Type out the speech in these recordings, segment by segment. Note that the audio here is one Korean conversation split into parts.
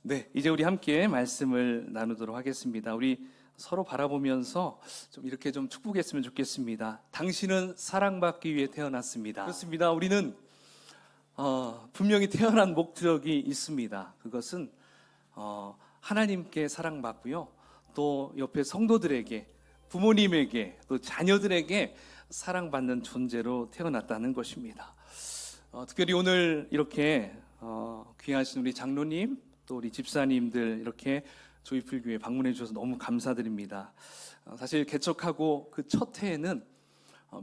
네, 이제 우리 함께 말씀을 나누도록 하겠습니다. 우리 서로 바라보면서 좀 이렇게 좀 축복했으면 좋겠습니다. 당신은 사랑받기 위해 태어났습니다. 그렇습니다. 우리는 분명히 태어난 목적이 있습니다. 그것은 하나님께 사랑받고요, 또 옆에 성도들에게, 부모님에게, 또 자녀들에게 사랑받는 존재로 태어났다는 것입니다. 특별히 오늘 이렇게 귀하신 우리 장로님, 또 우리 집사님들 이렇게 조이풀교회 방문해 주셔서 너무 감사드립니다. 사실 개척하고 그 첫 해에는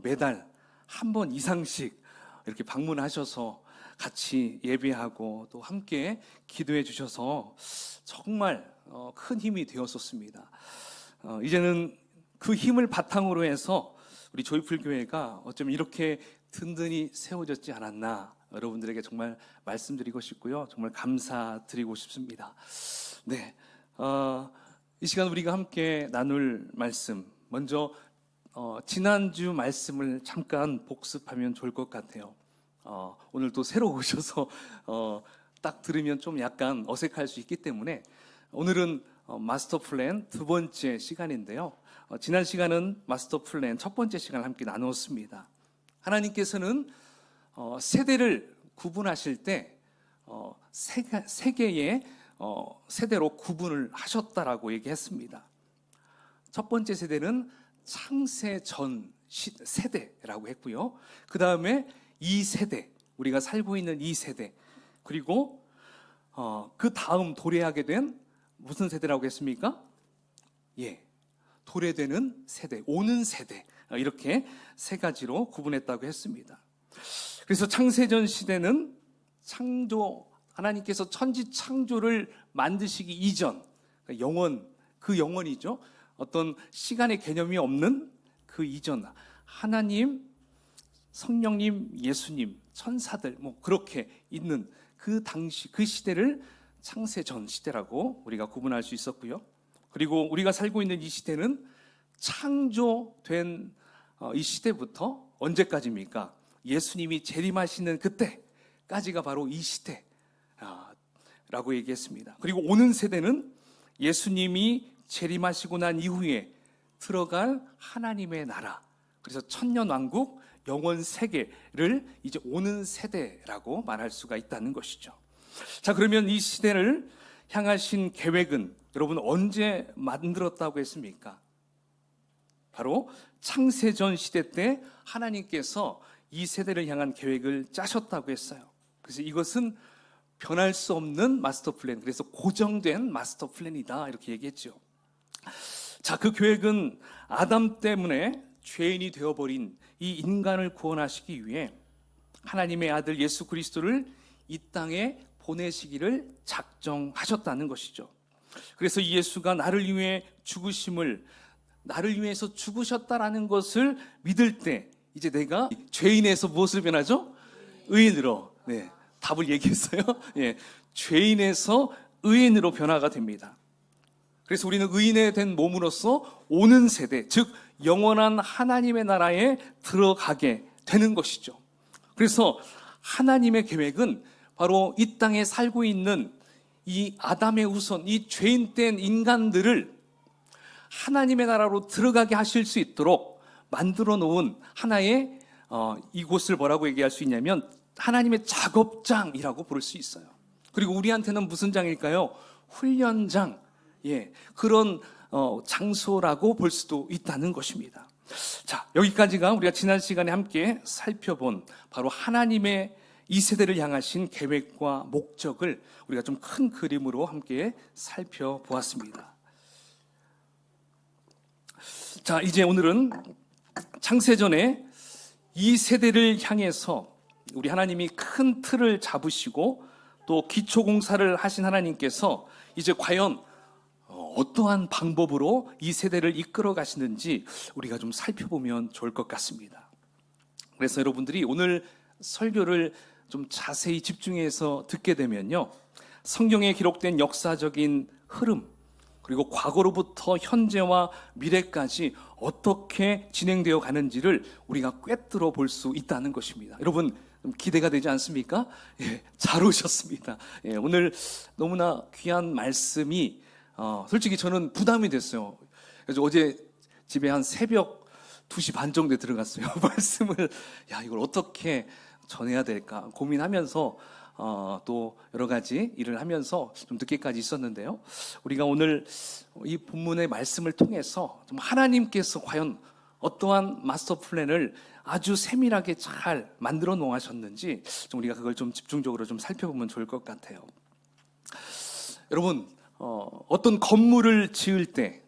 매달 한 번 이상씩 이렇게 방문하셔서 같이 예배하고 또 함께 기도해 주셔서 정말 큰 힘이 되었었습니다. 이제는 그 힘을 바탕으로 해서 우리 조이풀교회가 어쩌면 이렇게 든든히 세워졌지 않았나, 여러분들에게 정말 말씀드리고 싶고요, 정말 감사드리고 싶습니다. 네, 이 시간 우리가 함께 나눌 말씀, 먼저 지난주 말씀을 잠깐 복습하면 좋을 것 같아요. 오늘 또 새로 오셔서 딱 들으면 좀 약간 어색할 수 있기 때문에 오늘은 마스터 플랜 두 번째 시간인데요, 지난 시간은 마스터 플랜 첫 번째 시간을 함께 나누었습니다. 하나님께서는 세대를 구분하실 때 세 개의 세대로 구분을 하셨다라고 얘기했습니다. 첫 번째 세대는 창세 전 세대라고 했고요, 그 다음에 이 세대, 우리가 살고 있는 이 세대, 그리고 그 다음 도래하게 된 무슨 세대라고 했습니까? 도래되는 세대, 오는 세대, 이렇게 세 가지로 구분했다고 했습니다. 그래서 창세전 시대는 하나님께서 천지 창조를 만드시기 이전, 그 영원이죠. 어떤 시간의 개념이 없는 그 이전, 하나님, 성령님, 예수님, 천사들, 그렇게 있는 그 당시, 그 시대를 창세전 시대라고 우리가 구분할 수 있었고요. 그리고 우리가 살고 있는 이 시대는 창조된 이 시대부터 언제까지입니까? 예수님이 재림하시는 그때까지가 바로 이 시대라고 얘기했습니다. 그리고 오는 세대는 예수님이 재림하시고 난 이후에 들어갈 하나님의 나라, 그래서 천년왕국, 영원 세계를 이제 오는 세대라고 말할 수가 있다는 것이죠. 자, 그러면 이 시대를 향하신 계획은 여러분 언제 만들었다고 했습니까? 바로 창세전 시대 때 하나님께서 이 세대를 향한 계획을 짜셨다고 했어요. 그래서 이것은 변할 수 없는 마스터 플랜, 그래서 고정된 마스터 플랜이다, 이렇게 얘기했죠. 자, 그 계획은 아담 때문에 죄인이 되어버린 이 인간을 구원하시기 위해 하나님의 아들 예수 그리스도를 이 땅에 보내시기를 작정하셨다는 것이죠. 그래서 예수가 나를 위해서 죽으셨다라는 것을 믿을 때 이제 내가 죄인에서 무엇으로 변하죠? 의인으로. 네, 답을 얘기했어요. 죄인에서 의인으로 변화가 됩니다. 그래서 우리는 의인에 된 몸으로서 오는 세대, 즉 영원한 하나님의 나라에 들어가게 되는 것이죠. 그래서 하나님의 계획은 바로 이 땅에 살고 있는 이 아담의 후손, 이 죄인된 인간들을 하나님의 나라로 들어가게 하실 수 있도록 만들어 놓은 하나의 이곳을 뭐라고 얘기할 수 있냐면 하나님의 작업장이라고 부를 수 있어요. 그리고 우리한테는 무슨 장일까요? 훈련장, 그런 장소라고 볼 수도 있다는 것입니다. 자, 여기까지가 우리가 지난 시간에 함께 살펴본 바로 하나님의 이 세대를 향하신 계획과 목적을 우리가 좀 큰 그림으로 함께 살펴보았습니다. 자, 이제 오늘은 창세전에 이 세대를 향해서 우리 하나님이 큰 틀을 잡으시고 또 기초공사를 하신 하나님께서 이제 과연 어떠한 방법으로 이 세대를 이끌어 가시는지 우리가 좀 살펴보면 좋을 것 같습니다. 그래서 여러분들이 오늘 설교를 좀 자세히 집중해서 듣게 되면요, 성경에 기록된 역사적인 흐름, 그리고 과거로부터 현재와 미래까지 어떻게 진행되어 가는지를 우리가 꿰뚫어 볼 수 있다는 것입니다. 여러분, 좀 기대가 되지 않습니까? 예, 잘 오셨습니다. 예, 오늘 너무나 귀한 말씀이 솔직히 저는 부담이 됐어요. 그래서 어제 집에 한 새벽 2시 반 정도에 들어갔어요. 말씀을 이걸 어떻게 전해야 될까 고민하면서 또 여러 가지 일을 하면서 좀 늦게까지 있었는데요. 우리가 오늘 이 본문의 말씀을 통해서 좀 하나님께서 과연 어떠한 마스터 플랜을 아주 세밀하게 잘 만들어 놓으셨는지 좀 우리가 그걸 좀 집중적으로 좀 살펴보면 좋을 것 같아요. 여러분, 어떤 건물을 지을 때,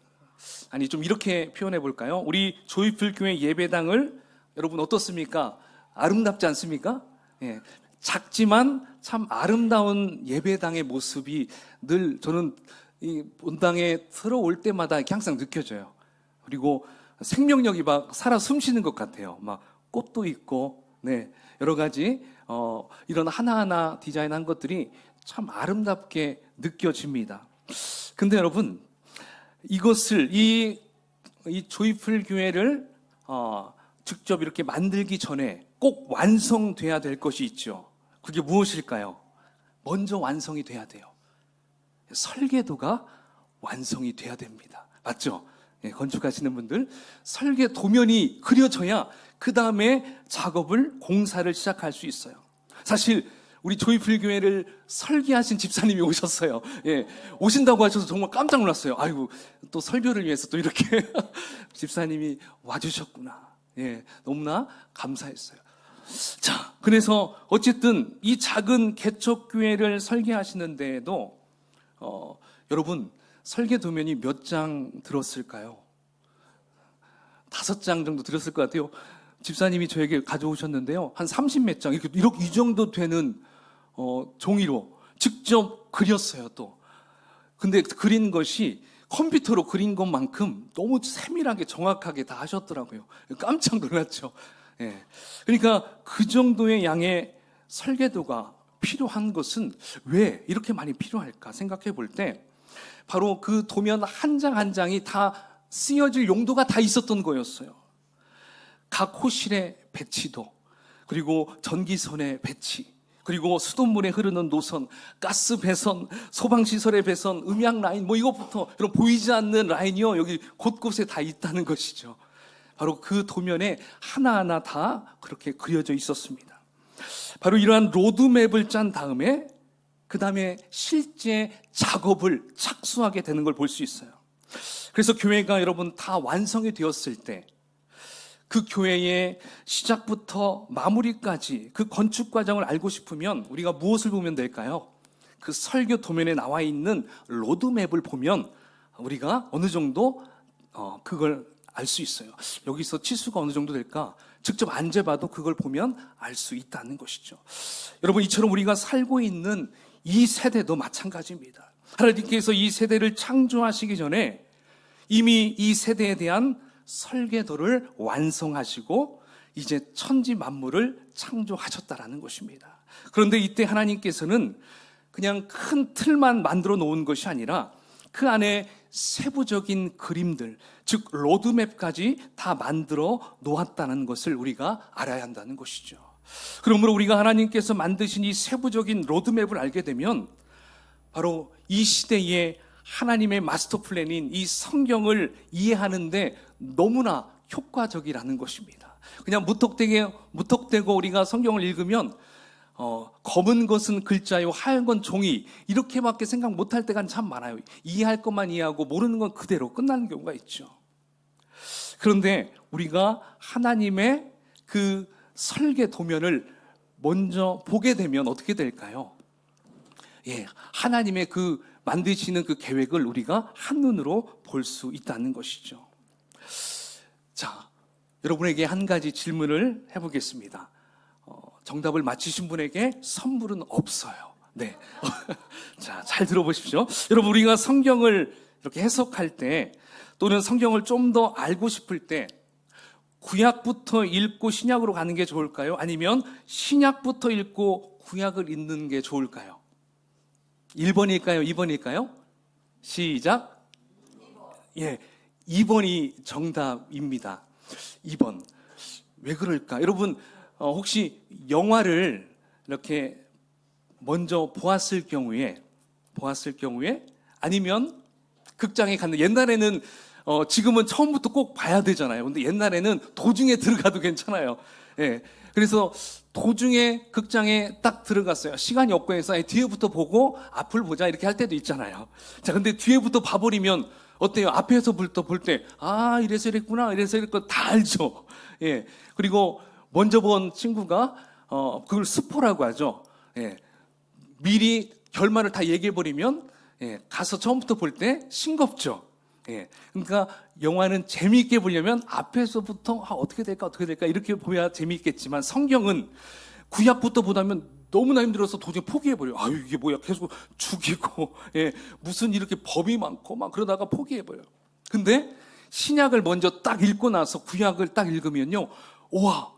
아니 좀 이렇게 표현해 볼까요? 우리 조이풀 교회 예배당을 여러분 어떻습니까? 아름답지 않습니까? 예, 작지만 참 아름다운 예배당의 모습이 늘 저는 이 본당에 들어올 때마다 이렇게 항상 느껴져요. 그리고 생명력이 막 살아 숨쉬는 것 같아요. 막 꽃도 있고, 네, 여러 가지 이런 하나하나 디자인한 것들이 참 아름답게 느껴집니다. 근데 여러분, 이것을 이 조이풀 교회를 직접 이렇게 만들기 전에 꼭 완성돼야 될 것이 있죠. 그게 무엇일까요? 먼저 완성이 돼야 돼요. 설계도가 완성이 돼야 됩니다. 맞죠? 예, 건축하시는 분들 설계 도면이 그려져야 그 다음에 작업을 공사를 시작할 수 있어요. 사실 우리 조이풀 교회를 설계하신 집사님이 오셨어요. 예, 오신다고 하셔서 정말 깜짝 놀랐어요. 아이고, 또 설교를 위해서 또 이렇게 집사님이 와주셨구나. 예, 너무나 감사했어요. 자, 그래서 어쨌든 이 작은 개척교회를 설계하시는데도 여러분 설계 도면이 몇 장 들었을까요? 5장 정도 들었을 것 같아요. 집사님이 저에게 가져오셨는데요, 한 30몇 장 이렇게 이 정도 되는 종이로 직접 그렸어요. 또 근데 그린 것이 컴퓨터로 그린 것만큼 너무 세밀하게 정확하게 다 하셨더라고요. 깜짝 놀랐죠. 예. 그러니까 그 정도의 양의 설계도가 필요한 것은 왜 이렇게 많이 필요할까 생각해 볼 때 바로 그 도면 한 장 한 장이 다 쓰여질 용도가 다 있었던 거였어요. 각 호실의 배치도, 그리고 전기선의 배치, 그리고 수돗물에 흐르는 노선, 가스 배선, 소방시설의 배선, 음향 라인, 이것부터 여러분 보이지 않는 라인이요, 여기 곳곳에 다 있다는 것이죠. 바로 그 도면에 하나하나 다 그렇게 그려져 있었습니다. 바로 이러한 로드맵을 짠 다음에 그 다음에 실제 작업을 착수하게 되는 걸 볼 수 있어요. 그래서 교회가 여러분 다 완성이 되었을 때 그 교회의 시작부터 마무리까지 그 건축 과정을 알고 싶으면 우리가 무엇을 보면 될까요? 그 설교 도면에 나와 있는 로드맵을 보면 우리가 어느 정도 그걸 알 수 있어요. 여기서 치수가 어느 정도 될까? 직접 안 재봐도 그걸 보면 알 수 있다는 것이죠. 여러분, 이처럼 우리가 살고 있는 이 세대도 마찬가지입니다. 하나님께서 이 세대를 창조하시기 전에 이미 이 세대에 대한 설계도를 완성하시고 이제 천지 만물을 창조하셨다라는 것입니다. 그런데 이때 하나님께서는 그냥 큰 틀만 만들어 놓은 것이 아니라 그 안에 세부적인 그림들, 즉 로드맵까지 다 만들어 놓았다는 것을 우리가 알아야 한다는 것이죠. 그러므로 우리가 하나님께서 만드신 이 세부적인 로드맵을 알게 되면 바로 이 시대의 하나님의 마스터 플랜인 이 성경을 이해하는데 너무나 효과적이라는 것입니다. 그냥 무턱대고 우리가 성경을 읽으면 검은 것은 글자요 하얀 건 종이 이렇게밖에 생각 못할 때가 참 많아요. 이해할 것만 이해하고 모르는 건 그대로 끝나는 경우가 있죠. 그런데 우리가 하나님의 그 설계 도면을 먼저 보게 되면 어떻게 될까요? 예, 하나님의 그 만드시는 그 계획을 우리가 한눈으로 볼 수 있다는 것이죠. 자, 여러분에게 한 가지 질문을 해보겠습니다. 정답을 맞히신 분에게 선물은 없어요. 네. 자, 잘 들어보십시오. 여러분, 우리가 성경을 이렇게 해석할 때 또는 성경을 좀 더 알고 싶을 때 구약부터 읽고 신약으로 가는 게 좋을까요? 아니면 신약부터 읽고 구약을 읽는 게 좋을까요? 1번일까요? 2번일까요? 시작. 2번. 2번이 정답입니다. 2번. 왜 그럴까? 여러분, 혹시 영화를 이렇게 먼저 보았을 경우에 아니면 극장에 갔는데, 옛날에는 지금은 처음부터 꼭 봐야 되잖아요. 근데 옛날에는 도중에 들어가도 괜찮아요. 예. 그래서 도중에 극장에 딱 들어갔어요. 시간이 없고 해서 뒤에부터 보고 앞을 보자 이렇게 할 때도 있잖아요. 자, 근데 뒤에부터 봐버리면 어때요? 앞에서부터 볼 때, 이래서 이랬구나, 이래서 이랬구나, 다 알죠. 예. 그리고 먼저 본 친구가, 그걸 스포라고 하죠. 예. 미리 결말을 다 얘기해버리면, 예. 가서 처음부터 볼 때 싱겁죠. 예. 그러니까 영화는 재미있게 보려면 앞에서부터, 어떻게 될까, 이렇게 보야 재미있겠지만, 성경은 구약부터 보다면 너무나 힘들어서 도저히 포기해버려요. 이게 뭐야. 계속 죽이고, 예, 무슨 이렇게 법이 많고, 막 그러다가 포기해버려요. 근데 신약을 먼저 딱 읽고 나서 구약을 딱 읽으면요, 우와,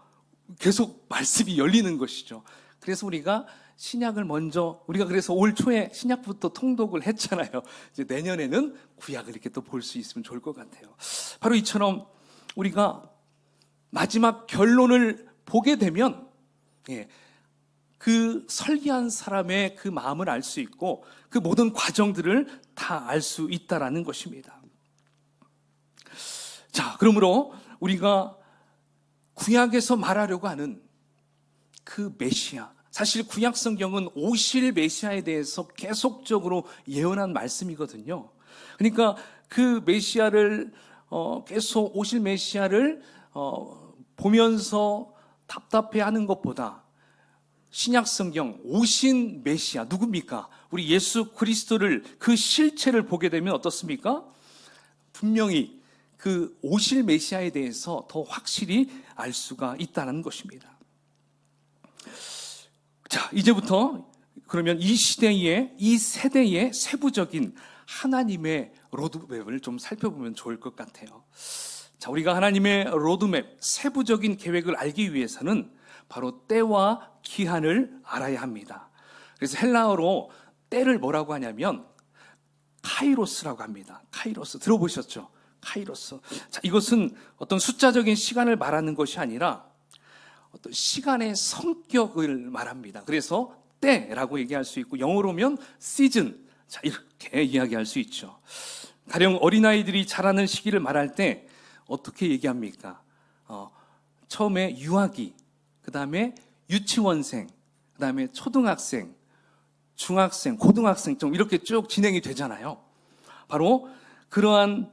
계속 말씀이 열리는 것이죠. 그래서 우리가 신약을 먼저, 우리가 그래서 올 초에 신약부터 통독을 했잖아요. 이제 내년에는 구약을 이렇게 또 볼 수 있으면 좋을 것 같아요. 바로 이처럼 우리가 마지막 결론을 보게 되면, 예, 그 설계한 사람의 그 마음을 알 수 있고 그 모든 과정들을 다 알 수 있다라는 것입니다. 자, 그러므로 우리가 구약에서 말하려고 하는 그 메시아, 사실 구약 성경은 오실 메시아에 대해서 계속적으로 예언한 말씀이거든요. 그러니까 그 메시아를 계속 오실 메시아를 보면서 답답해하는 것보다 신약 성경 오신 메시아 누굽니까? 우리 예수 그리스도를, 그 실체를 보게 되면 어떻습니까? 분명히 그 오실 메시아에 대해서 더 확실히 알 수가 있다는 것입니다. 자, 이제부터 그러면 이 시대의, 이 세대의 세부적인 하나님의 로드맵을 좀 살펴보면 좋을 것 같아요. 자, 우리가 하나님의 로드맵, 세부적인 계획을 알기 위해서는 바로 때와 기한을 알아야 합니다. 그래서 헬라어로 때를 뭐라고 하냐면 카이로스라고 합니다. 카이로스 들어보셨죠? 카이로스. 자, 이것은 어떤 숫자적인 시간을 말하는 것이 아니라 어떤 시간의 성격을 말합니다. 그래서 때라고 얘기할 수 있고, 영어로면 시즌, 자, 이렇게 이야기할 수 있죠. 가령 어린아이들이 자라는 시기를 말할 때 어떻게 얘기합니까? 처음에 유아기, 그 다음에 유치원생, 그 다음에 초등학생, 중학생, 고등학생 좀 이렇게 쭉 진행이 되잖아요. 바로 그러한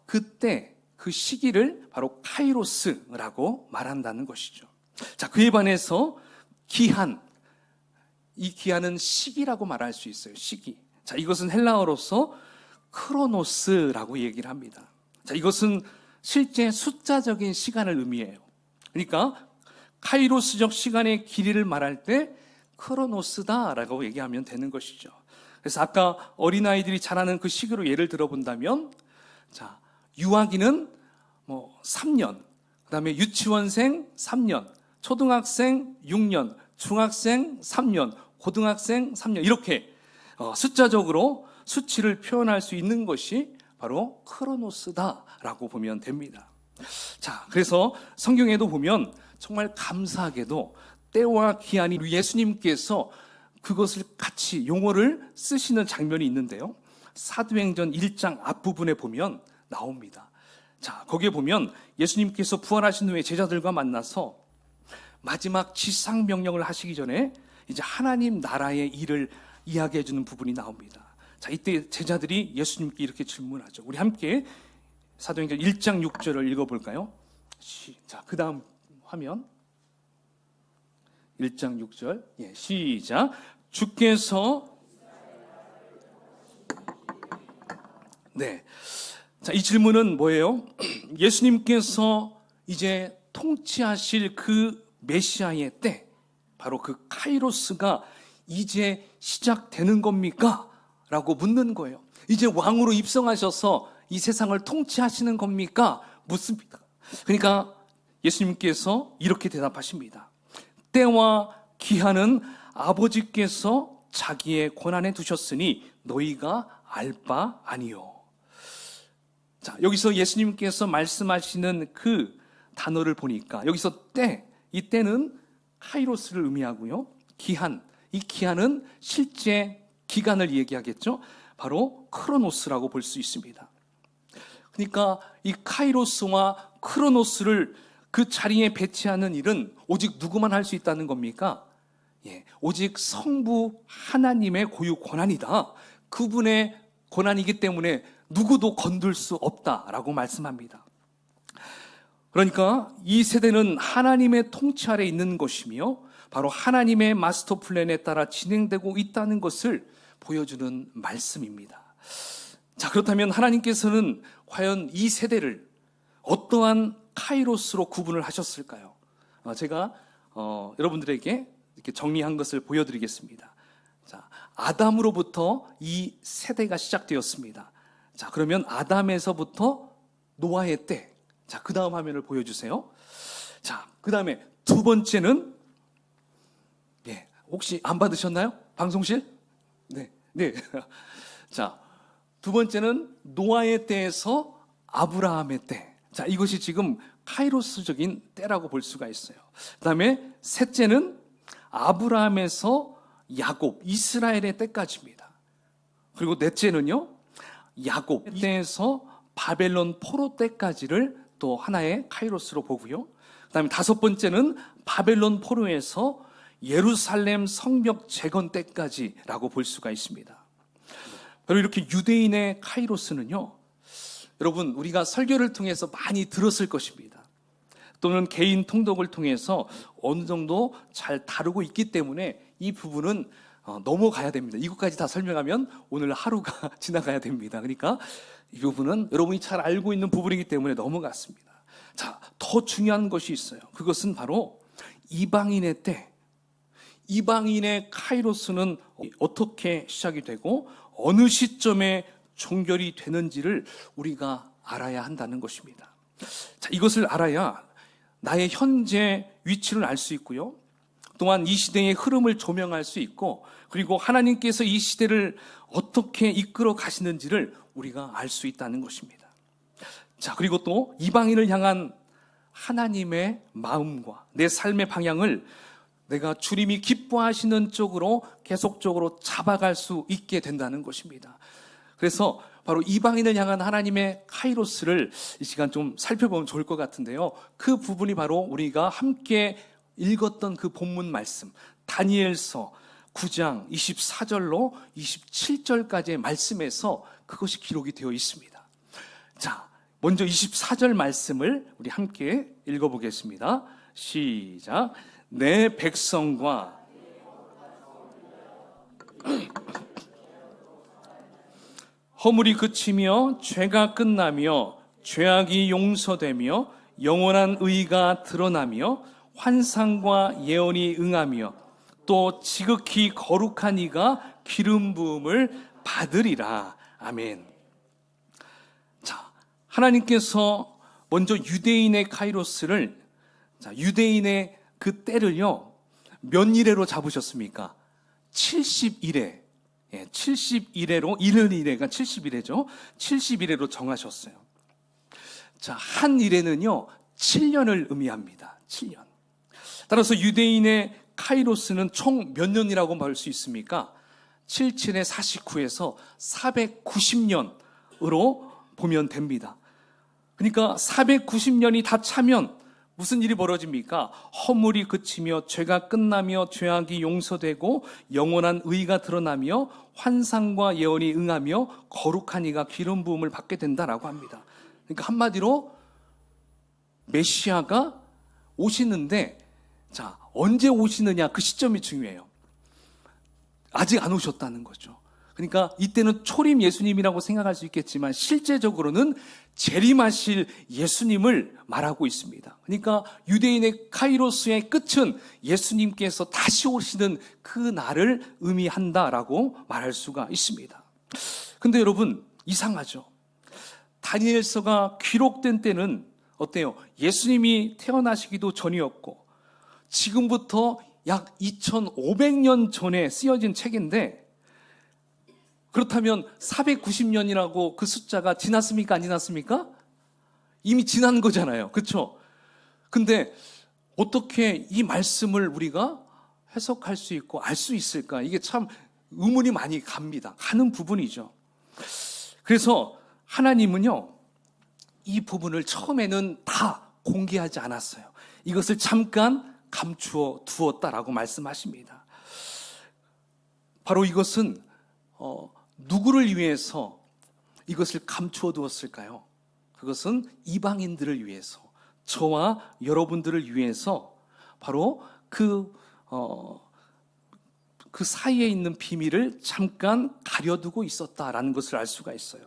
그때 그 시기를 바로 카이로스라고 말한다는 것이죠. 자, 그에 반해서 기한, 이 기한은 시기라고 말할 수 있어요. 시기. 자, 이것은 헬라어로서 크로노스라고 얘기를 합니다. 자, 이것은 실제 숫자적인 시간을 의미해요. 그러니까 카이로스적 시간의 길이를 말할 때 크로노스다라고 얘기하면 되는 것이죠. 그래서 아까 어린아이들이 자라는 그 시기로 예를 들어본다면, 자, 유아기는 3년, 그 다음에 유치원생 3년, 초등학생 6년, 중학생 3년, 고등학생 3년, 이렇게 숫자적으로 수치를 표현할 수 있는 것이 바로 크로노스다라고 보면 됩니다. 자, 그래서 성경에도 보면 정말 감사하게도 때와 기한이 예수님께서 그것을 같이 용어를 쓰시는 장면이 있는데요. 사도행전 1장 앞부분에 보면 나옵니다. 자, 거기에 보면 예수님께서 부활하신 후에 제자들과 만나서 마지막 지상명령을 하시기 전에 이제 하나님 나라의 일을 이야기해 주는 부분이 나옵니다. 자, 이때 제자들이 예수님께 이렇게 질문하죠. 우리 함께 사도행전 1장 6절을 읽어볼까요? 자, 그 다음 화면 1장 6절, 예, 시작. 주께서, 네, 자, 이 질문은 뭐예요? 예수님께서 이제 통치하실 그 메시아의 때, 바로 그 카이로스가 이제 시작되는 겁니까? 라고 묻는 거예요. 이제 왕으로 입성하셔서 이 세상을 통치하시는 겁니까? 묻습니다. 그러니까 예수님께서 이렇게 대답하십니다. 때와 기한은 아버지께서 자기의 권한에 두셨으니 너희가 알 바 아니요. 자, 여기서 예수님께서 말씀하시는 그 단어를 보니까 여기서 때, 이 때는 카이로스를 의미하고요. 기한, 이 기한은 실제 기간을 얘기하겠죠. 바로 크로노스라고 볼 수 있습니다. 그러니까 이 카이로스와 크로노스를 그 자리에 배치하는 일은 오직 누구만 할 수 있다는 겁니까? 오직 성부 하나님의 고유 권한이다. 그분의 권한이기 때문에 누구도 건들 수 없다라고 말씀합니다. 그러니까 이 세대는 하나님의 통치 아래 있는 것이며 바로 하나님의 마스터 플랜에 따라 진행되고 있다는 것을 보여주는 말씀입니다. 자, 그렇다면 하나님께서는 과연 이 세대를 어떠한 카이로스로 구분을 하셨을까요? 제가 여러분들에게 이렇게 정리한 것을 보여드리겠습니다. 자, 아담으로부터 이 세대가 시작되었습니다. 자, 그러면 아담에서부터 노아의 때. 자, 그 다음 화면을 보여주세요. 자, 그 다음에 두 번째는, 혹시 안 받으셨나요? 방송실? 네. 자, 두 번째는 노아의 때에서 아브라함의 때. 자, 이것이 지금 카이로스적인 때라고 볼 수가 있어요. 그 다음에 셋째는 아브라함에서 야곱, 이스라엘의 때까지입니다. 그리고 넷째는요, 야곱 때에서 바벨론 포로 때까지를 또 하나의 카이로스로 보고요. 그 다음에 다섯 번째는 바벨론 포로에서 예루살렘 성벽 재건 때까지라고 볼 수가 있습니다. 바로 이렇게 유대인의 카이로스는요, 여러분 우리가 설교를 통해서 많이 들었을 것입니다. 또는 개인 통독을 통해서 어느 정도 잘 다루고 있기 때문에 이 부분은 넘어가야 됩니다. 이것까지 다 설명하면 오늘 하루가 지나가야 됩니다. 그러니까 이 부분은 여러분이 잘 알고 있는 부분이기 때문에 넘어갔습니다. 자, 더 중요한 것이 있어요. 그것은 바로 이방인의 때, 이방인의 카이로스는 어떻게 시작이 되고 어느 시점에 종결이 되는지를 우리가 알아야 한다는 것입니다. 자, 이것을 알아야 나의 현재 위치를 알 수 있고요. 또한 이 시대의 흐름을 조명할 수 있고, 그리고 하나님께서 이 시대를 어떻게 이끌어 가시는지를 우리가 알 수 있다는 것입니다. 자, 그리고 또 이방인을 향한 하나님의 마음과 내 삶의 방향을 내가 주님이 기뻐하시는 쪽으로 계속적으로 잡아갈 수 있게 된다는 것입니다. 그래서 바로 이방인을 향한 하나님의 카이로스를 이 시간 좀 살펴보면 좋을 것 같은데요. 그 부분이 바로 우리가 함께 읽었던 그 본문 말씀, 다니엘서 9장 24절로 27절까지의 말씀에서 그것이 기록이 되어 있습니다. 자, 먼저 24절 말씀을 우리 함께 읽어보겠습니다. 시작. 내 백성과 허물이 그치며 죄가 끝나며 죄악이 용서되며 영원한 의가 드러나며 환상과 예언이 응하며 또 지극히 거룩한 이가 기름 부음을 받으리라. 아멘. 자, 하나님께서 먼저 유대인의 카이로스를, 자, 유대인의 그 때를요, 몇 일회로 잡으셨습니까? 70일회. 71회로, 이른 일회가 71회죠. 71회로 정하셨어요. 자, 한 일회는요, 7년을 의미합니다. 7년. 따라서 유대인의 카이로스는 총 몇 년이라고 말 수 있습니까? 77에 49에서 490년으로 보면 됩니다. 그러니까 490년이 다 차면 무슨 일이 벌어집니까? 허물이 그치며 죄가 끝나며 죄악이 용서되고 영원한 의가 드러나며 환상과 예언이 응하며 거룩한 이가 기름 부음을 받게 된다라고 합니다. 그러니까 한마디로 메시아가 오시는데, 자, 언제 오시느냐, 그 시점이 중요해요. 아직 안 오셨다는 거죠. 그러니까 이때는 초림 예수님이라고 생각할 수 있겠지만 실제적으로는 재림하실 예수님을 말하고 있습니다. 그러니까 유대인의 카이로스의 끝은 예수님께서 다시 오시는 그 날을 의미한다라고 말할 수가 있습니다. 근데 여러분, 이상하죠? 다니엘서가 기록된 때는 어때요? 예수님이 태어나시기도 전이었고 지금부터 약 2500년 전에 쓰여진 책인데, 그렇다면 490년이라고 그 숫자가 지났습니까? 안 지났습니까? 이미 지난 거잖아요. 그렇죠? 근데 어떻게 이 말씀을 우리가 해석할 수 있고 알 수 있을까? 이게 참 의문이 많이 가는 부분이죠. 그래서 하나님은요, 이 부분을 처음에는 다 공개하지 않았어요. 이것을 잠깐 감추어 두었다라고 말씀하십니다. 바로 이것은 누구를 위해서 이것을 감추어 두었을까요? 그것은 이방인들을 위해서, 저와 여러분들을 위해서 바로 그 사이에 있는 비밀을 잠깐 가려두고 있었다라는 것을 알 수가 있어요.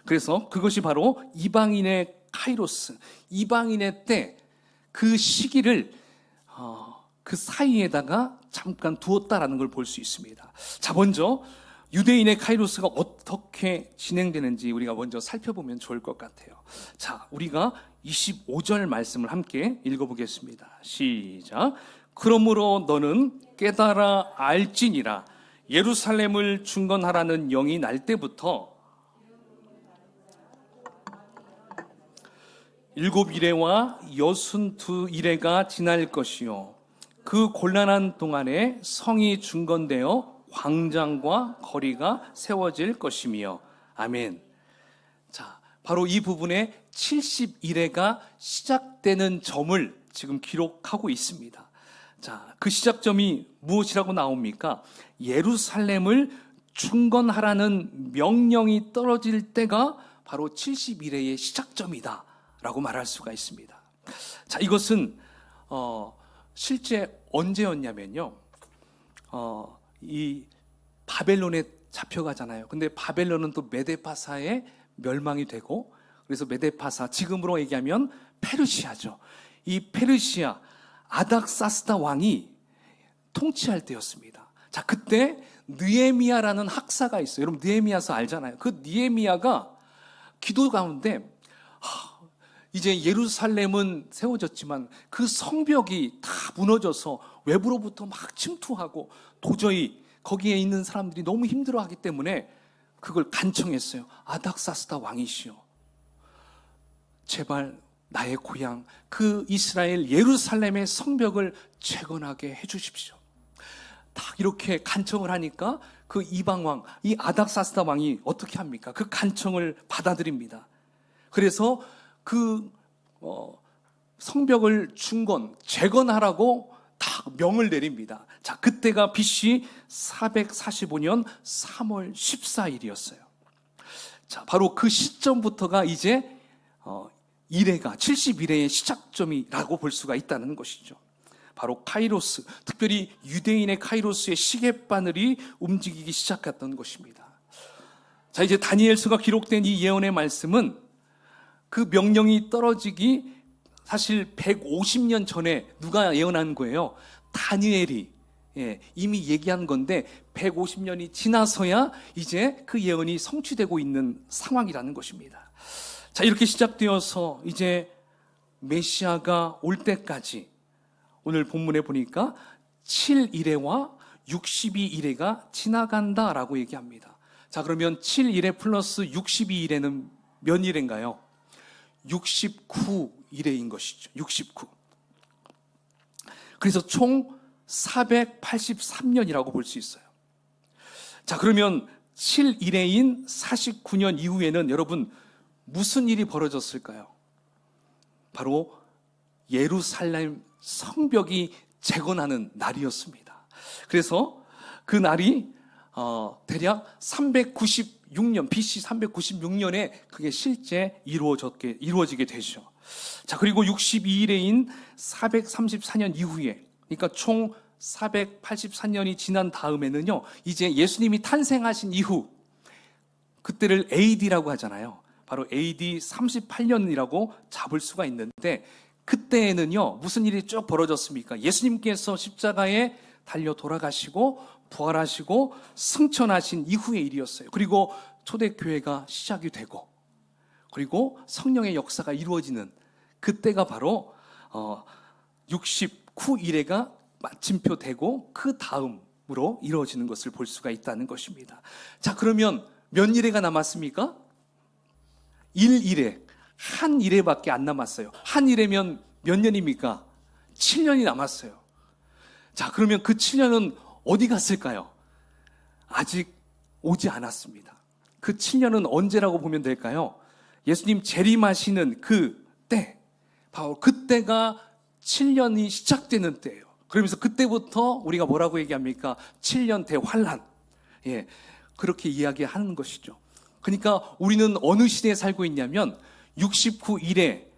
그래서 그것이 바로 이방인의 카이로스, 이방인의 때, 그 시기를 그 사이에다가 잠깐 두었다라는 걸 볼 수 있습니다. 자, 먼저 유대인의 카이로스가 어떻게 진행되는지 우리가 먼저 살펴보면 좋을 것 같아요. 자, 우리가 25절 말씀을 함께 읽어보겠습니다. 시작. 그러므로 너는 깨달아 알지니라. 예루살렘을 중건하라는 영이 날 때부터 7이레와 62이레가 지날 것이요, 그 곤란한 동안에 성이 중건되어 광장과 거리가 세워질 것이며. 아멘. 자, 바로 이 부분에 71회가 시작되는 점을 지금 기록하고 있습니다. 자, 그 시작점이 무엇이라고 나옵니까? 예루살렘을 중건하라는 명령이 떨어질 때가 바로 71회의 시작점이다 라고 말할 수가 있습니다. 자, 이것은 실제 언제였냐면요, 이 바벨론에 잡혀가잖아요. 근데 바벨론은 또 메데파사에 멸망이 되고, 그래서 메데파사, 지금으로 얘기하면 페르시아죠. 이 페르시아 아닥사스다 왕이 통치할 때였습니다. 자, 그때 느헤미야라는 학사가 있어요. 여러분 느헤미야서 알잖아요. 그 느헤미야가 기도 가운데 이제 예루살렘은 세워졌지만 그 성벽이 다 무너져서 외부로부터 막 침투하고 도저히 거기에 있는 사람들이 너무 힘들어하기 때문에 그걸 간청했어요. 아닥사스다 왕이시여, 제발 나의 고향 그 이스라엘 예루살렘의 성벽을 재건하게 해주십시오. 딱 이렇게 간청을 하니까 그 이방왕, 이 아닥사스다 왕이 어떻게 합니까? 그 간청을 받아들입니다. 그래서 그 성벽을 재건하라고 딱 명을 내립니다. 자, 그때가 BC 445년 3월 14일이었어요. 자, 바로 그 시점부터가 이제 71회의 시작점이라고 볼 수가 있다는 것이죠. 바로 카이로스, 특별히 유대인의 카이로스의 시계바늘이 움직이기 시작했던 것입니다. 자, 이제 다니엘서가 기록된 이 예언의 말씀은 그 명령이 떨어지기 사실 150년 전에 누가 예언한 거예요? 다니엘이 이미 얘기한 건데 150년이 지나서야 이제 그 예언이 성취되고 있는 상황이라는 것입니다. 자, 이렇게 시작되어서 이제 메시아가 올 때까지 오늘 본문에 보니까 7일에와 62일에가 지나간다라고 얘기합니다. 자, 그러면 7일에 플러스 62일에는 몇 일인가요? 69일인 것이죠. 69. 그래서 총 483년이라고 볼 수 있어요. 자, 그러면 7일에인 49년 이후에는 여러분 무슨 일이 벌어졌을까요? 바로 예루살렘 성벽이 재건하는 날이었습니다. 그래서 그 날이 대략 396년, BC 396년에 그게 실제 이루어지게 되죠. 자, 그리고 62일에인 434년 이후에, 그러니까 총 484년이 지난 다음에는요, 이제 예수님이 탄생하신 이후, 그때를 AD라고 하잖아요. 바로 AD 38년이라고 잡을 수가 있는데, 그때에는요, 무슨 일이 쭉 벌어졌습니까? 예수님께서 십자가에 달려 돌아가시고 부활하시고 승천하신 이후의 일이었어요. 그리고 초대교회가 시작이 되고, 그리고 성령의 역사가 이루어지는 그때가 바로 69일에가 마침표되고 그 다음으로 이루어지는 것을 볼 수가 있다는 것입니다. 자, 그러면 몇 일회가 남았습니까? 1일회, 한 일회밖에 안 남았어요. 한 일회면 몇 년입니까? 7년이 남았어요. 자, 그러면 그 7년은 어디 갔을까요? 아직 오지 않았습니다. 그 7년은 언제라고 보면 될까요? 예수님 재림하시는 그 때, 바로 그때가 7년이 시작되는 때예요. 그러면서 그때부터 우리가 뭐라고 얘기합니까? 7년 대환란. 예, 그렇게 이야기하는 것이죠. 그러니까 우리는 어느 시대에 살고 있냐면 69 일에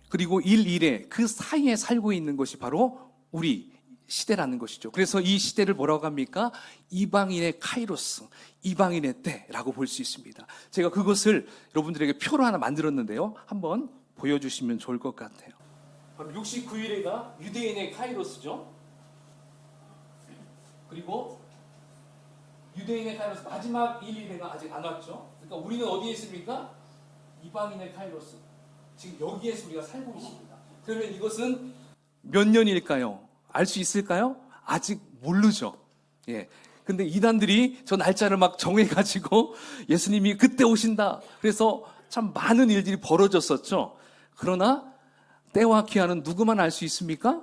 그리고 1 일에 그 사이에 살고 있는 것이 바로 우리 시대라는 것이죠. 그래서 이 시대를 뭐라고 합니까? 이방인의 카이로스, 이방인의 때라고 볼 수 있습니다. 제가 그것을 여러분들에게 표로 하나 만들었는데요. 한번 보여주시면 좋을 것 같아요. 바로 69일에가 유대인의 카이로스죠. 그리고 유대인의 카이로스 마지막 1일에가 아직 안 왔죠. 그러니까 우리는 어디에 있습니까? 이방인의 카이로스. 지금 여기에서 우리가 살고 있습니다. 그러면 이것은 몇 년일까요? 알 수 있을까요? 아직 모르죠. 예. 근데 이단들이 저 날짜를 막 정해가지고 예수님이 그때 오신다. 그래서 참 많은 일들이 벌어졌었죠. 그러나 때와 기한은 누구만 알 수 있습니까?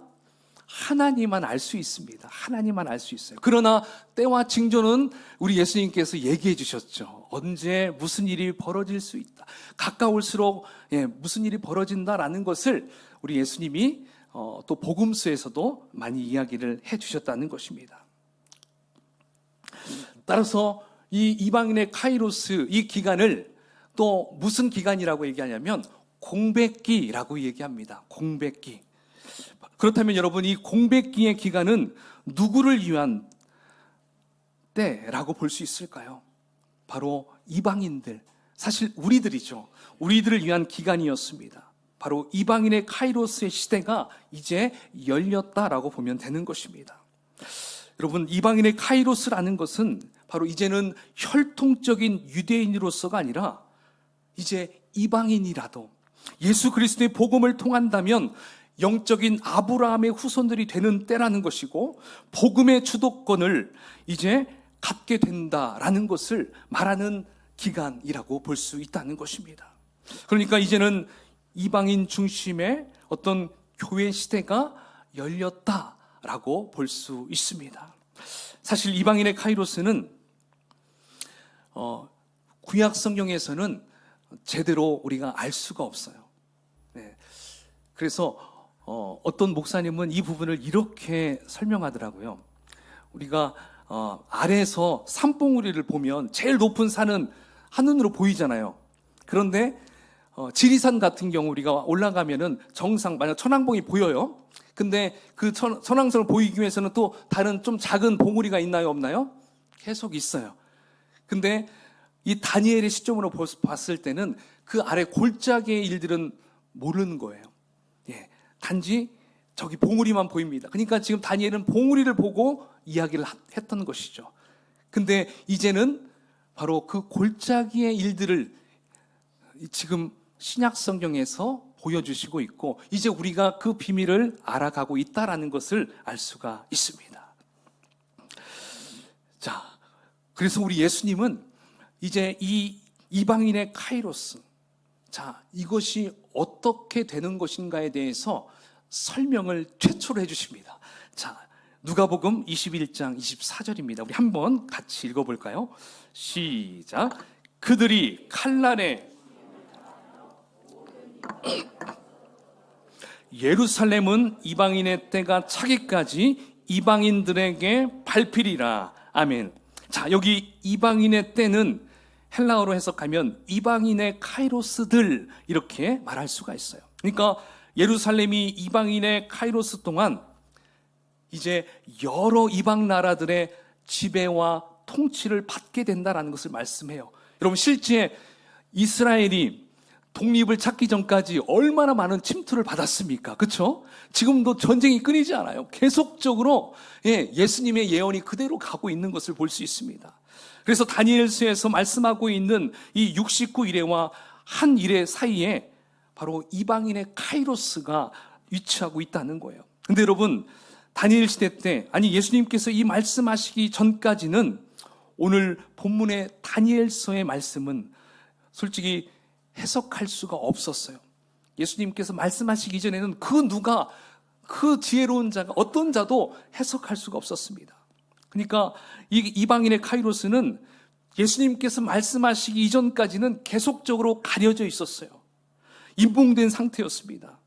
하나님만 알 수 있습니다. 하나님만 알 수 있어요. 그러나 때와 징조는 우리 예수님께서 얘기해 주셨죠. 언제 무슨 일이 벌어질 수 있다. 가까울수록 무슨 일이 벌어진다라는 것을 우리 예수님이 또 복음서에서도 많이 이야기를 해 주셨다는 것입니다. 따라서 이 이방인의 카이로스 이 기간을 또 무슨 기간이라고 얘기하냐면 공백기라고 얘기합니다. 공백기. 그렇다면 여러분 이 공백기의 기간은 누구를 위한 때라고 볼 수 있을까요? 바로 이방인들, 사실 우리들이죠. 우리들을 위한 기간이었습니다. 바로 이방인의 카이로스의 시대가 이제 열렸다라고 보면 되는 것입니다. 여러분 이방인의 카이로스라는 것은 바로 이제는 혈통적인 유대인으로서가 아니라 이제 이방인이라도 예수 그리스도의 복음을 통한다면 영적인 아브라함의 후손들이 되는 때라는 것이고 복음의 주도권을 이제 갖게 된다라는 것을 말하는 기간이라고 볼 수 있다는 것입니다. 그러니까 이제는 이방인 중심의 어떤 교회 시대가 열렸다라고 볼 수 있습니다. 사실 이방인의 카이로스는 구약 성경에서는 제대로 우리가 알 수가 없어요. 네. 그래서 어떤 목사님은 이 부분을 이렇게 설명하더라고요. 우리가 아래에서 산봉우리를 보면 제일 높은 산은 한눈으로 보이잖아요. 그런데 지리산 같은 경우 우리가 올라가면은 정상, 만약 천왕봉이 보여요. 근데 그 천왕성을 보이기 위해서는 또 다른 좀 작은 봉우리가 있나요, 없나요? 계속 있어요. 근데 이 다니엘의 시점으로 봤을 때는 그 아래 골짜기의 일들은 모르는 거예요. 예, 단지 저기 봉우리만 보입니다. 그러니까 지금 다니엘은 봉우리를 보고 이야기를 했던 것이죠. 근데 이제는 바로 그 골짜기의 일들을 지금 신약 성경에서 보여주시고 있고 이제 우리가 그 비밀을 알아가고 있다라는 것을 알 수가 있습니다. 자, 그래서 우리 예수님은 이제 이 이방인의 카이로스, 자, 이것이 어떻게 되는 것인가에 대해서 설명을 최초로 해주십니다. 자, 누가복음 21장 24절입니다. 우리 한번 같이 읽어볼까요? 시작. 그들이 칼날에 예루살렘은 이방인의 때가 차기까지 이방인들에게 밟히리라. 아멘. 자, 여기 이방인의 때는 헬라어로 해석하면 이방인의 카이로스들 이렇게 말할 수가 있어요. 그러니까 예루살렘이 이방인의 카이로스 동안 이제 여러 이방 나라들의 지배와 통치를 받게 된다라는 것을 말씀해요. 여러분 실제 이스라엘이 독립을 찾기 전까지 얼마나 많은 침투를 받았습니까? 그렇죠? 지금도 전쟁이 끊이지 않아요. 계속적으로 예수님의 예언이 그대로 가고 있는 것을 볼 수 있습니다. 그래서 다니엘서에서 말씀하고 있는 이 69일에와 한 일의 사이에 바로 이방인의 카이로스가 위치하고 있다는 거예요. 근데 여러분 다니엘 시대 때, 아니 예수님께서 이 말씀하시기 전까지는 오늘 본문의 다니엘서의 말씀은 솔직히 해석할 수가 없었어요. 예수님께서 말씀하시기 전에는 그 누가 그 지혜로운 자가 어떤 자도 해석할 수가 없었습니다. 그러니까 이 이방인의 카이로스는 예수님께서 말씀하시기 이전까지는 계속적으로 가려져 있었어요. 임봉된 상태였습니다.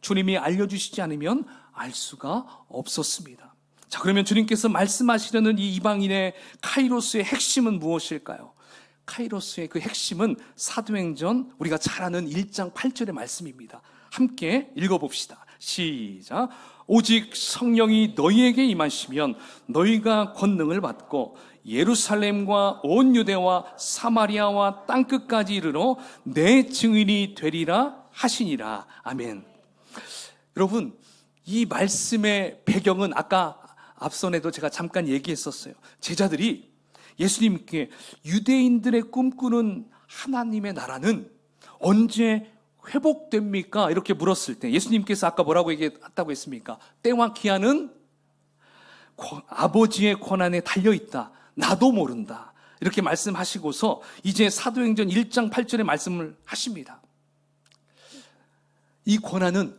주님이 알려주시지 않으면 알 수가 없었습니다. 자, 그러면 주님께서 말씀하시려는 이 이방인의 카이로스의 핵심은 무엇일까요? 카이로스의 그 핵심은 사도행전 우리가 잘 아는 1장 8절의 말씀입니다. 함께 읽어봅시다. 시작. 오직 성령이 너희에게 임하시면 너희가 권능을 받고 예루살렘과 온 유대와 사마리아와 땅끝까지 이르러 내 증인이 되리라 하시니라. 아멘. 여러분, 이 말씀의 배경은 아까 앞선에도 제가 잠깐 얘기했었어요. 제자들이 예수님께 유대인들의 꿈꾸는 하나님의 나라는 언제 회복됩니까? 이렇게 물었을 때 예수님께서 아까 뭐라고 얘기했다고 했습니까? 때와 기한은 아버지의 권한에 달려있다. 나도 모른다. 이렇게 말씀하시고서 이제 사도행전 1장 8절에 말씀을 하십니다. 이 권한은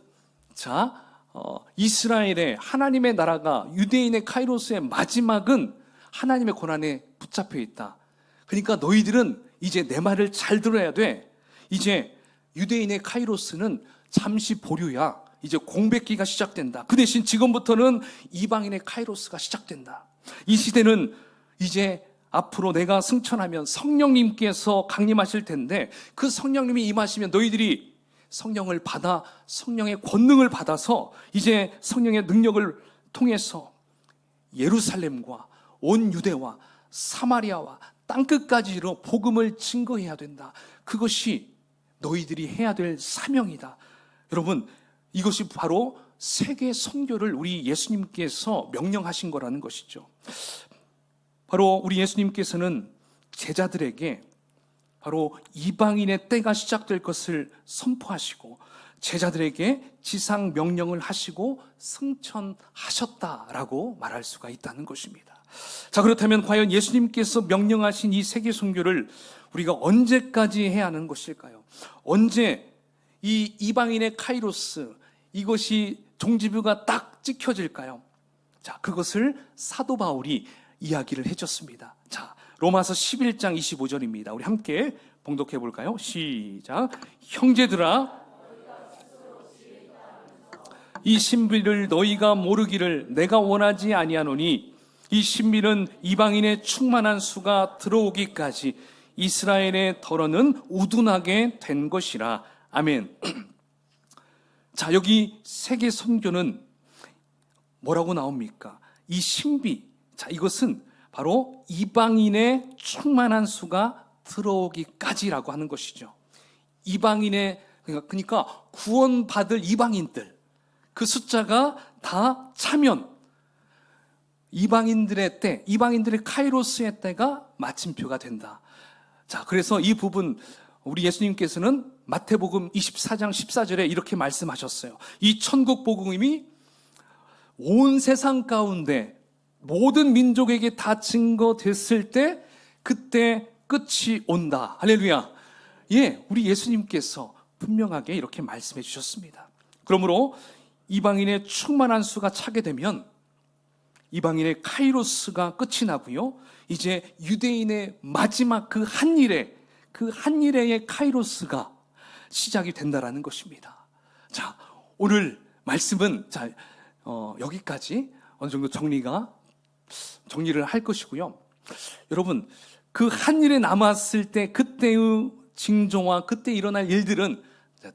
이스라엘의 하나님의 나라가 유대인의 카이로스의 마지막은 하나님의 권한에 붙잡혀 있다. 그러니까 너희들은 이제 내 말을 잘 들어야 돼. 이제 유대인의 카이로스는 잠시 보류야. 이제 공백기가 시작된다. 그 대신 지금부터는 이방인의 카이로스가 시작된다. 이 시대는 이제 앞으로 내가 승천하면 성령님께서 강림하실 텐데 그 성령님이 임하시면 너희들이 성령을 받아 성령의 권능을 받아서 이제 성령의 능력을 통해서 예루살렘과 온 유대와 사마리아와 땅끝까지 이르러 복음을 증거해야 된다. 그것이 너희들이 해야 될 사명이다. 여러분, 이것이 바로 세계 선교를 우리 예수님께서 명령하신 거라는 것이죠. 바로 우리 예수님께서는 제자들에게 바로 이방인의 때가 시작될 것을 선포하시고 제자들에게 지상 명령을 하시고 승천하셨다라고 말할 수가 있다는 것입니다. 자, 그렇다면 과연 예수님께서 명령하신 이 세계 선교를 우리가 언제까지 해야 하는 것일까요? 언제 이 이방인의 카이로스 이것이 종지부가 딱 찍혀질까요? 자, 그것을 사도 바울이 이야기를 해줬습니다. 자, 로마서 11장 25절입니다. 우리 함께 봉독해 볼까요? 시작. 형제들아, 이 신비를 너희가 모르기를 내가 원하지 아니하노니 이 신비는 이방인의 충만한 수가 들어오기까지 이스라엘의 덜어는 우둔하게 된 것이라. 아멘. 자, 여기 세계 선교는 뭐라고 나옵니까? 이 신비, 자, 이것은 바로 이방인의 충만한 수가 들어오기까지라고 하는 것이죠. 이방인의, 그러니까 구원받을 이방인들, 그 숫자가 다 차면 이방인들의 때, 이방인들의 카이로스의 때가 마침표가 된다. 자, 그래서 이 부분 우리 예수님께서는 마태복음 24장 14절에 이렇게 말씀하셨어요. 이 천국 복음이 온 세상 가운데 모든 민족에게 다 증거됐을 때 그때 끝이 온다. 할렐루야. 예, 우리 예수님께서 분명하게 이렇게 말씀해 주셨습니다. 그러므로 이방인의 충만한 수가 차게 되면 이방인의 카이로스가 끝이 나고요. 이제 유대인의 마지막 그 한 일의 카이로스가 시작이 된다라는 것입니다. 자, 오늘 말씀은 여기까지 어느 정도 정리를 할 것이고요. 여러분, 그 한 일에 남았을 때 그때의 징조와 그때 일어날 일들은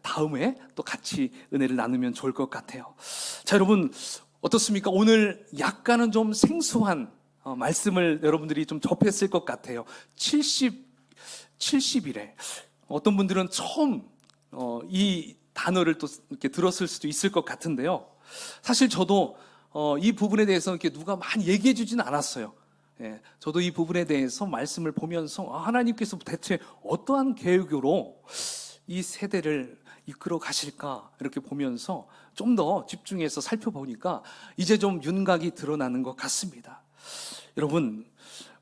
다음에 또 같이 은혜를 나누면 좋을 것 같아요. 자, 여러분 어떻습니까? 오늘 약간은 좀 생소한 말씀을 여러분들이 좀 접했을 것 같아요. 70일에 어떤 분들은 처음 이 단어를 또 이렇게 들었을 수도 있을 것 같은데요. 사실 저도 이 부분에 대해서 이렇게 누가 많이 얘기해 주지는 않았어요. 예, 저도 이 부분에 대해서 말씀을 보면서 하나님께서 대체 어떠한 계획으로 이 세대를 이끌어 가실까 이렇게 보면서 좀 더 집중해서 살펴보니까 이제 좀 윤곽이 드러나는 것 같습니다. 여러분,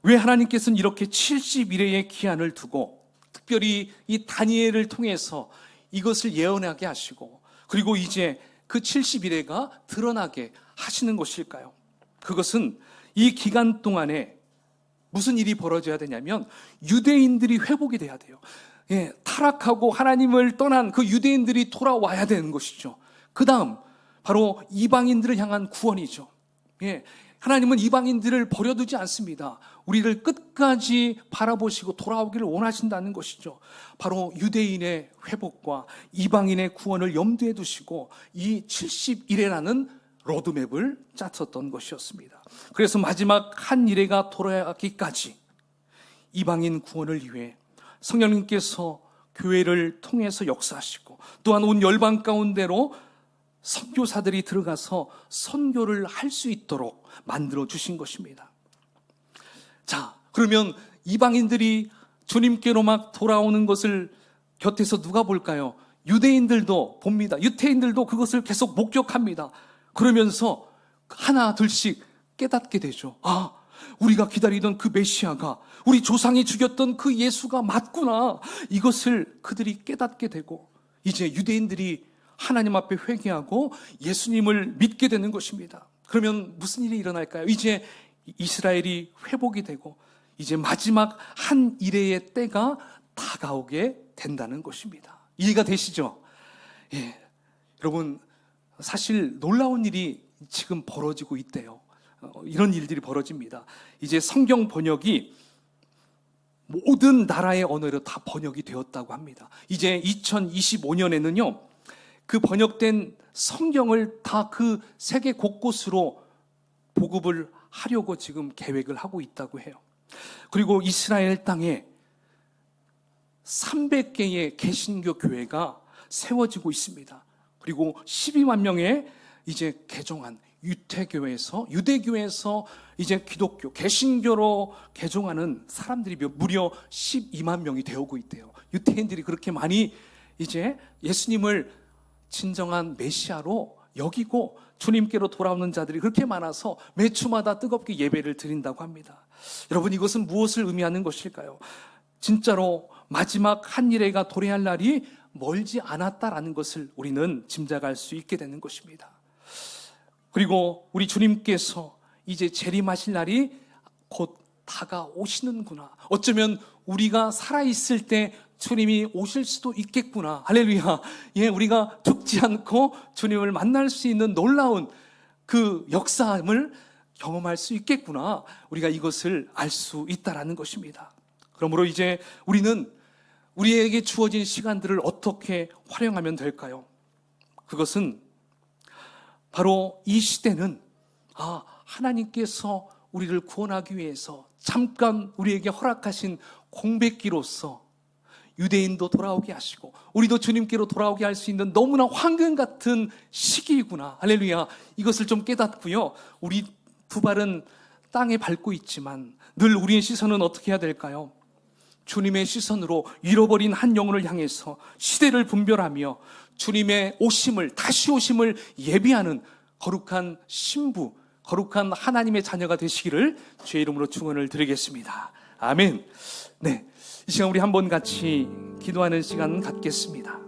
왜 하나님께서는 이렇게 70일의 기한을 두고 특별히 이 다니엘을 통해서 이것을 예언하게 하시고 그리고 이제 그 70일에가 드러나게 하시는 것일까요? 그것은 이 기간 동안에 무슨 일이 벌어져야 되냐면 유대인들이 회복이 돼야 돼요. 타락하고 하나님을 떠난 그 유대인들이 돌아와야 되는 것이죠. 그 다음 바로 이방인들을 향한 구원이죠. 하나님은 이방인들을 버려두지 않습니다. 우리를 끝까지 바라보시고 돌아오기를 원하신다는 것이죠. 바로 유대인의 회복과 이방인의 구원을 염두에 두시고 이 70일에라는 로드맵을 짰었던 것이었습니다. 그래서 마지막 한 일회가 돌아가기까지 이방인 구원을 위해 성령님께서 교회를 통해서 역사하시고 또한 온 열방 가운데로 선교사들이 들어가서 선교를 할 수 있도록 만들어 주신 것입니다. 자, 그러면 이방인들이 주님께로 막 돌아오는 것을 곁에서 누가 볼까요? 유대인들도 봅니다. 유태인들도 그것을 계속 목격합니다. 그러면서 하나 둘씩 깨닫게 되죠. 아, 우리가 기다리던 그 메시아가, 우리 조상이 죽였던 그 예수가 맞구나. 이것을 그들이 깨닫게 되고 이제 유대인들이 하나님 앞에 회개하고 예수님을 믿게 되는 것입니다. 그러면 무슨 일이 일어날까요? 이제 이스라엘이 회복이 되고 이제 마지막 한 일회의 때가 다가오게 된다는 것입니다. 이해가 되시죠? 여러분, 사실 놀라운 일이 지금 벌어지고 있대요. 이런 일들이 벌어집니다. 이제 성경 번역이 모든 나라의 언어로 다 번역이 되었다고 합니다. 이제 2025년에는요 그 번역된 성경을 다 그 세계 곳곳으로 보급을 하려고 지금 계획을 하고 있다고 해요. 그리고 이스라엘 땅에 300개의 개신교 교회가 세워지고 있습니다. 그리고 12만 명의 이제 개종한 유대교회에서 이제 기독교, 개신교로 개종하는 사람들이 무려 12만 명이 되어오고 있대요. 유대인들이 그렇게 많이 이제 예수님을 진정한 메시아로 여기고 주님께로 돌아오는 자들이 그렇게 많아서 매주마다 뜨겁게 예배를 드린다고 합니다. 여러분, 이것은 무엇을 의미하는 것일까요? 진짜로 마지막 한 일회가 도래할 날이 멀지 않았다라는 것을 우리는 짐작할 수 있게 되는 것입니다. 그리고 우리 주님께서 이제 재림하실 날이 곧 다가오시는구나. 어쩌면 우리가 살아있을 때 주님이 오실 수도 있겠구나. 할렐루야. 우리가 죽지 않고 주님을 만날 수 있는 놀라운 그 역사함을 경험할 수 있겠구나. 우리가 이것을 알 수 있다라는 것입니다. 그러므로 이제 우리는 우리에게 주어진 시간들을 어떻게 활용하면 될까요? 그것은 바로 이 시대는 하나님께서 우리를 구원하기 위해서 잠깐 우리에게 허락하신 공백기로서 유대인도 돌아오게 하시고 우리도 주님께로 돌아오게 할 수 있는 너무나 황금 같은 시기이구나. 할렐루야. 이것을 좀 깨닫고요, 우리 두 발은 땅에 밟고 있지만 늘 우리의 시선은 어떻게 해야 될까요? 주님의 시선으로 잃어버린 한 영혼을 향해서 시대를 분별하며 주님의 다시 오심을 예비하는 거룩한 신부, 거룩한 하나님의 자녀가 되시기를 주의 이름으로 축원을 드리겠습니다. 아멘. 이 시간 우리 한번 같이 기도하는 시간 갖겠습니다.